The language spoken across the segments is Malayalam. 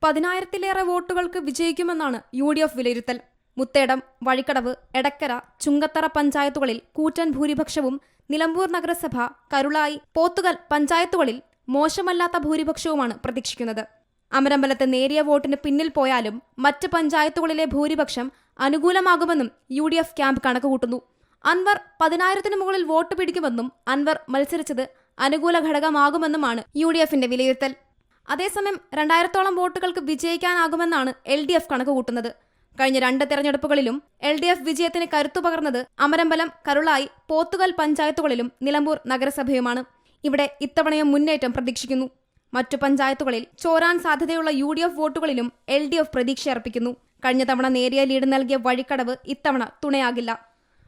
10,000-ലേറെ വോട്ടുകൾക്ക് വിജയിക്കുമെന്നാണ് UDF വിലയിരുത്തൽ. മുത്തേടം, വഴിക്കടവ്, എടക്കര, ചുങ്കത്തറ പഞ്ചായത്തുകളിൽ കൂറ്റൻ ഭൂരിപക്ഷവും നിലമ്പൂർ നഗരസഭ, കരുളായി, പോത്തുകൽ പഞ്ചായത്തുകളിൽ മോശമല്ലാത്ത ഭൂരിപക്ഷവുമാണ് പ്രതീക്ഷിക്കുന്നത്. അമരമ്പലത്ത് നേരിയ വോട്ടിന് പിന്നിൽ പോയാലും മറ്റ് പഞ്ചായത്തുകളിലെ ഭൂരിപക്ഷം അനുകൂലമാകുമെന്നും UDF ക്യാമ്പ് കണക്കുകൂട്ടുന്നു. അൻവർ 10,000-ന് മുകളിൽ വോട്ട് പിടിക്കുമെന്നും അൻവർ മത്സരിച്ചത് അനുകൂല ഘടകമാകുമെന്നുമാണ് UDFന്റെ വിലയിരുത്തൽ. അതേസമയം 2,000-ഓളം വോട്ടുകൾക്ക് വിജയിക്കാനാകുമെന്നാണ് LDF കണക്കുകൂട്ടുന്നത്. കഴിഞ്ഞ 2 തെരഞ്ഞെടുപ്പുകളിലും LDF വിജയത്തിന് കരുത്തു പകർന്നത് അമരമ്പലം, കരുളായി, പോത്തുകൽ പഞ്ചായത്തുകളിലും നിലമ്പൂർ നഗരസഭയുമാണ്. ഇവിടെ ഇത്തവണയും മുന്നേറ്റം പ്രതീക്ഷിക്കുന്നു. മറ്റു പഞ്ചായത്തുകളിൽ ചോരാൻ സാധ്യതയുള്ള UDF വോട്ടുകളിലും LDF പ്രതീക്ഷയർപ്പിക്കുന്നു. കഴിഞ്ഞ തവണ നേരിയ ലീഡ് നൽകിയ വഴിക്കടവ് ഇത്തവണ തുണയാകില്ല.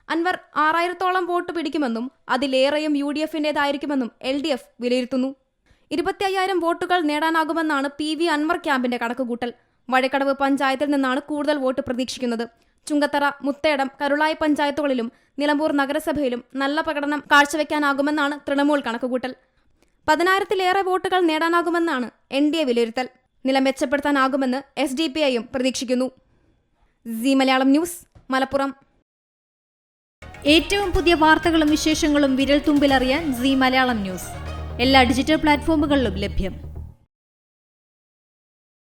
അൻവർ 6,000-ഓളം വോട്ട് പിടിക്കുമെന്നും അതിലേറെയും UDFന്റേതായിരിക്കുമെന്നും LDF വിലയിരുത്തുന്നു. 25,000 വോട്ടുകൾ നേടാനാകുമെന്നാണ് PV അൻവർ ക്യാമ്പിന്റെ കണക്കുകൂട്ടൽ. വഴിക്കടവ് പഞ്ചായത്തിൽ നിന്നാണ് കൂടുതൽ വോട്ട് പ്രതീക്ഷിക്കുന്നത്. ചുങ്കത്തറ, മുത്തേടം, കരുളായി പഞ്ചായത്തുകളിലും നിലമ്പൂർ നഗരസഭയിലും നല്ല പ്രകടനം കാഴ്ചവെക്കാനാകുമെന്നാണ് തൃണമൂൽ കണക്കുകൂട്ടൽ. 10,000-ലേറെ വോട്ടുകൾ നേടാനാകുമെന്നാണ് NDA വിലയിരുത്തൽ. നില മെച്ചപ്പെടുത്താനാകുമെന്ന് SDPIയും പ്രതീക്ഷിക്കുന്നു. Zee Malayalam news, Malappuram. ഏറ്റവും പുതിയ വാർത്തകളും വിശേഷങ്ങളും വിരൽ തുമ്പിലറിയാൻ സീ മലയാളം ന്യൂസ് എല്ലാ ഡിജിറ്റൽ പ്ലാറ്റ്ഫോമുകളിലും ലഭ്യം.